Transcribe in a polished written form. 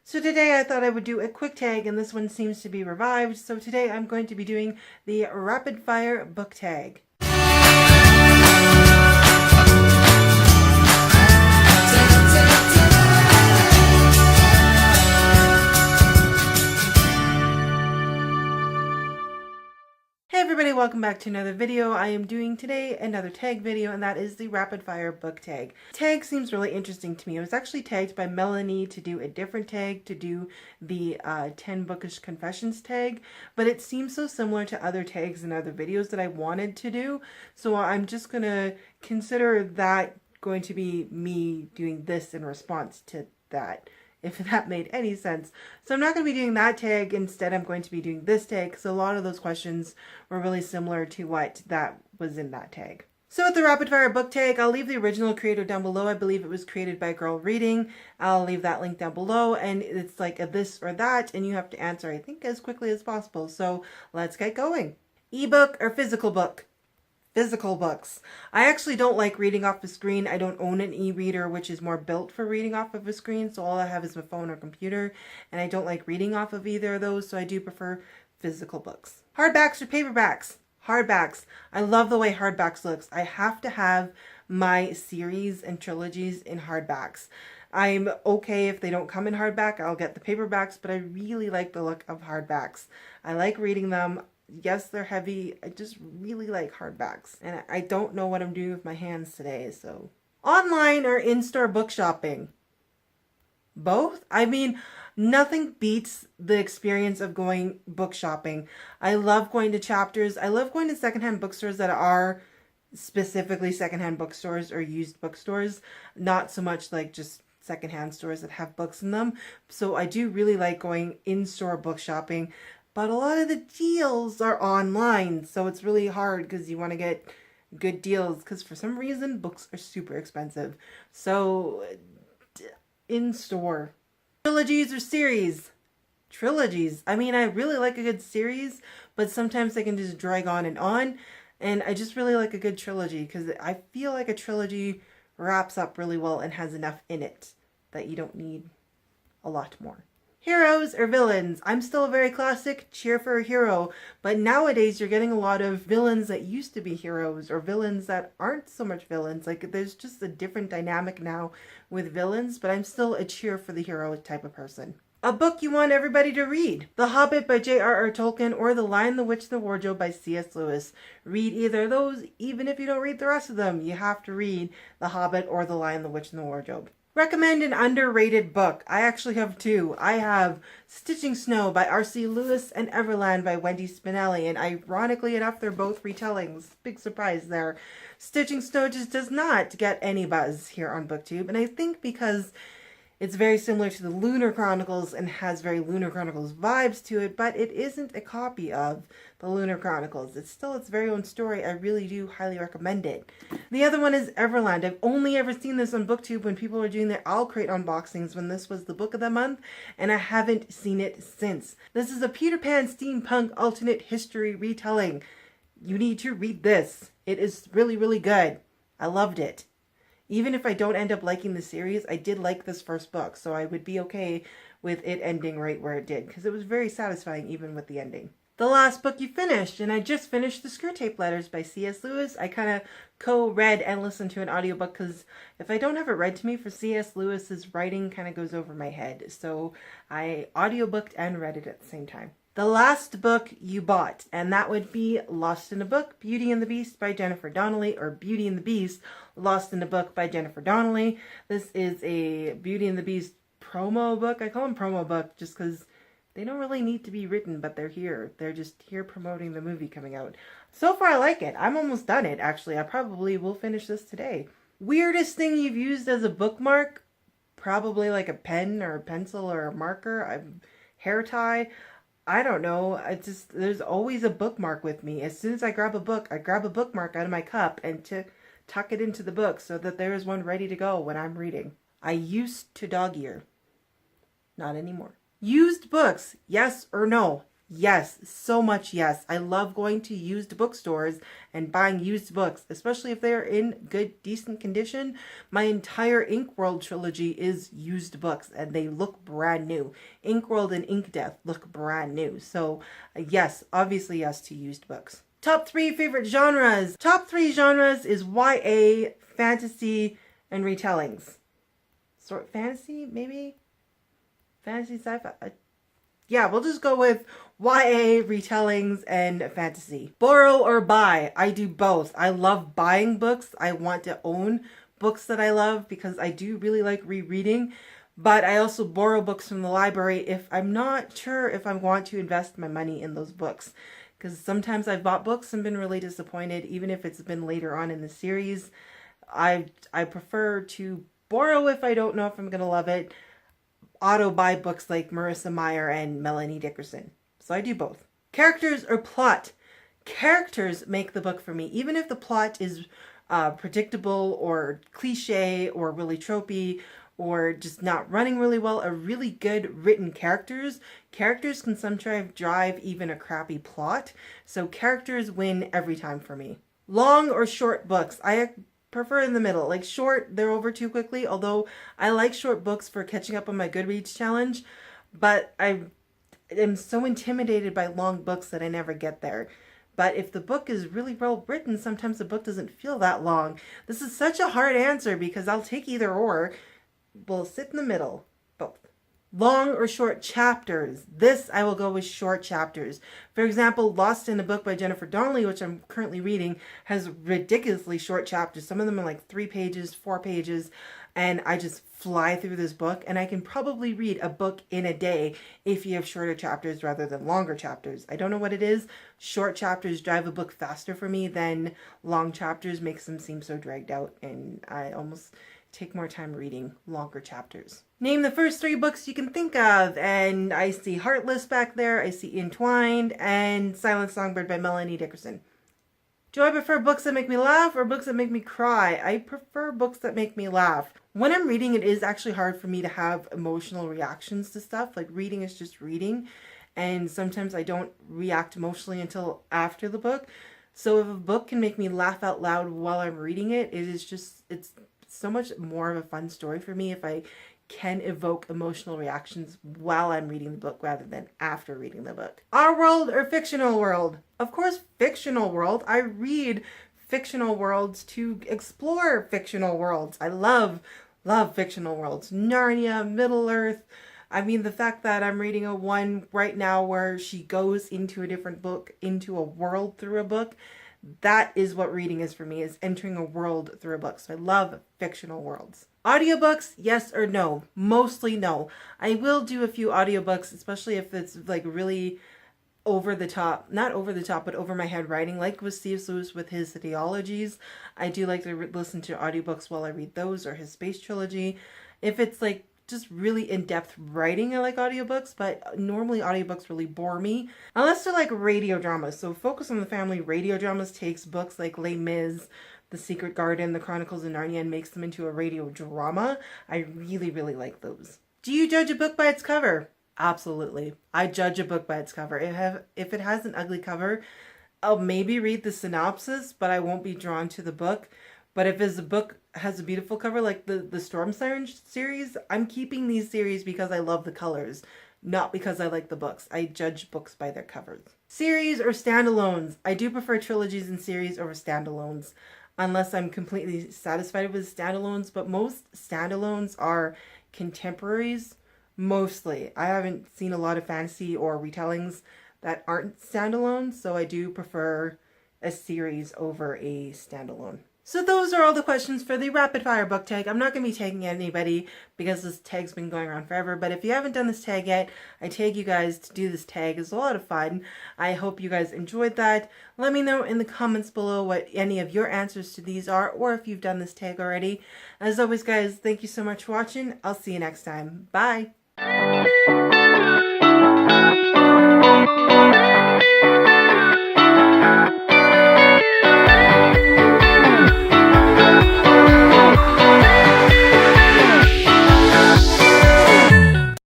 So today I thought I would do a quick tag, and this one seems to be revived. So today I'm going to be doing the rapid fire book tag. Hey everybody, welcome back to another video. I am doing today another tag video, and that is the rapid fire book tag. Tag seems really interesting to me. I was actually tagged by Melanie to do a different tag, to do the 10 bookish confessions tag, but it seems so similar to other tags and other videos that I wanted to do, so I'm just gonna consider that going to be me doing this in response to that, if that made any sense. So I'm not going to be doing that tag. Instead, I'm going to be doing this tag, because a lot of those questions were really similar to what that was in that tag. So with the rapid fire book tag, I'll leave the original creator down below. I believe it was created by Girl Reading. I'll leave that link down below, and it's like a this or that, and you have to answer, I think, as quickly as possible. So let's get going. Ebook or physical book? Physical books. I actually don't like reading off the screen. I don't own an e-reader, which is more built for reading off of a screen, so all I have is my phone or computer, and I don't like reading off of either of those, so I do prefer physical books. Hardbacks or paperbacks? Hardbacks. I love the way hardbacks looks. I have to have my series and trilogies in hardbacks. I'm okay if they don't come in hardback. I'll get the paperbacks, but I really like the look of hardbacks. I like reading them. Yes, they're heavy. I just really like hardbacks. And I don't know what I'm doing with my hands today, so. Online or in-store book shopping? Both? I mean, nothing beats the experience of going book shopping. I love going to Chapters. I love going to secondhand bookstores that are specifically secondhand bookstores or used bookstores. Not so much like just secondhand stores that have books in them. So I do really like going in-store book shopping. But a lot of the deals are online, so it's really hard because you want to get good deals, because for some reason books are super expensive. So in store. Trilogies or series? Trilogies. I mean, I really like a good series, but sometimes they can just drag on, and I just really like a good trilogy, because I feel like a trilogy wraps up really well and has enough in it that you don't need a lot more. Heroes or villains? I'm still a very classic cheer for a hero, but nowadays you're getting a lot of villains that used to be heroes, or villains that aren't so much villains. Like, there's just a different dynamic now with villains, but I'm still a cheer for the hero type of person. A book you want everybody to read? The Hobbit by J.R.R. Tolkien or The Lion, the Witch, and the Wardrobe by C.S. Lewis. Read either of those, even if you don't read the rest of them. You have to read The Hobbit or The Lion, the Witch, and the Wardrobe. Recommend an underrated book. I actually have two. I have Stitching Snow by R.C. Lewis and Everland by Wendy Spinelli, and ironically enough, they're both retellings. Big surprise there. Stitching Snow just does not get any buzz here on BookTube, and I think because it's very similar to the Lunar Chronicles and has very Lunar Chronicles vibes to it, but it isn't a copy of the Lunar Chronicles. It's still its very own story. I really do highly recommend it. The other one is Everland. I've only ever seen this on BookTube when people were doing their Owl Crate unboxings when this was the book of the month, and I haven't seen it since. This is a Peter Pan steampunk alternate history retelling. You need to read this. It is really, really good. I loved it. Even if I don't end up liking the series, I did like this first book, so I would be okay with it ending right where it did, because it was very satisfying even with the ending. The last book you finished, and I just finished The Screwtape Letters by C.S. Lewis. I kind of co-read and listened to an audiobook, because if I don't have it read to me for C.S. Lewis's writing kind of goes over my head, so I audiobooked and read it at the same time. The last book you bought, and that would be Lost in a Book, Beauty and the Beast by Jennifer Donnelly, or Beauty and the Beast, Lost in a Book by Jennifer Donnelly. This is a Beauty and the Beast promo book. I call them promo book just because they don't really need to be written, but they're here. They're just here promoting the movie coming out. So far I like it. I'm almost done it, actually. I probably will finish this today. Weirdest thing you've used as a bookmark? Probably like a pen or a pencil or a marker. Hair tie. I don't know. There's always a bookmark with me. As soon as I grab a book, I grab a bookmark out of my cup and to tuck it into the book so that there is one ready to go when I'm reading. I used to dog ear. Not anymore. Used books, yes or no? Yes, so much yes. I love going to used bookstores and buying used books, especially if they're in good, decent condition. My entire Inkworld trilogy is used books and they look brand new. Inkworld and Ink Death look brand new. So yes, obviously yes to used books. Top 3 favorite genres. Top 3 genres is YA, fantasy, and retellings. Sort fantasy, maybe? Fantasy, sci-fi? Yeah, we'll just go with YA, retellings, and fantasy. Borrow or buy. I do both. I love buying books. I want to own books that I love because I do really like rereading. But I also borrow books from the library if I'm not sure if I want to invest my money in those books. Because sometimes I've bought books and been really disappointed, even if it's been later on in the series. I prefer to borrow if I don't know if I'm going to love it. Auto buy books like Marissa Meyer and Melanie Dickerson. So I do both. Characters or plot. Characters make the book for me. Even if the plot is predictable or cliche or really tropey or just not running really well, a really good written characters can sometimes drive even a crappy plot. So characters win every time for me. Long or short books. I prefer in the middle. Like short, they're over too quickly, although I like short books for catching up on my Goodreads challenge, but I am so intimidated by long books that I never get there. But if the book is really well written, sometimes the book doesn't feel that long. This is such a hard answer because I'll take either or. We'll sit in the middle. Both. Long or short chapters. This I will go with short chapters. For example, Lost in a Book by Jennifer Donnelly, which I'm currently reading, has ridiculously short chapters. Some of them are like 3 pages, 4 pages, and I just fly through this book, and I can probably read a book in a day if you have shorter chapters rather than longer chapters. I don't know what it is. Short chapters drive a book faster for me than long chapters makes them seem so dragged out, and I almost take more time reading longer chapters. Name the first 3 books you can think of, and I see Heartless back there, I see Entwined, and Silent Songbird by Melanie Dickerson. Do I prefer books that make me laugh or books that make me cry? I prefer books that make me laugh. When I'm reading, it is actually hard for me to have emotional reactions to stuff. Like reading is just reading, and sometimes I don't react emotionally until after the book. So if a book can make me laugh out loud while I'm reading it, it's so much more of a fun story for me if I can evoke emotional reactions while I'm reading the book rather than after reading the book. Our world or fictional world? Of course, fictional world. I read fictional worlds to explore fictional worlds. I love fictional worlds. Narnia, Middle-earth. I mean, the fact that I'm reading a one right now where she goes into a different book, into a world through a book, that is what reading is for me, is entering a world through a book. So I love fictional worlds. Audiobooks, yes or no? Mostly no. I will do a few audiobooks, especially if it's like really over the top, not over the top, but over my head writing, like with C.S. Lewis with his theologies. I do like to listen to audiobooks while I read those, or his space trilogy. If it's like just really in-depth writing, I like audiobooks, but normally audiobooks really bore me unless they're like radio dramas. So Focus on the Family radio dramas takes books like Les Mis, The Secret Garden, The Chronicles of Narnia, and makes them into a radio drama. I really like those. Do you judge a book by its cover? Absolutely. I judge a book by its cover. If it has an ugly cover, I'll maybe read the synopsis, but I won't be drawn to the book. But if the book has a beautiful cover, like the Storm Siren series, I'm keeping these series because I love the colors, not because I like the books. I judge books by their covers. Series or standalones? I do prefer trilogies and series over standalones, unless I'm completely satisfied with standalones, but most standalones are contemporaries, mostly. I haven't seen a lot of fantasy or retellings that aren't standalones, so I do prefer a series over a standalone. So those are all the questions for the rapid fire book tag. I'm not going to be tagging anybody because this tag's been going around forever. But if you haven't done this tag yet, I tag you guys to do this tag. It's a lot of fun. I hope you guys enjoyed that. Let me know in the comments below what any of your answers to these are, or if you've done this tag already. As always, guys, thank you so much for watching. I'll see you next time. Bye.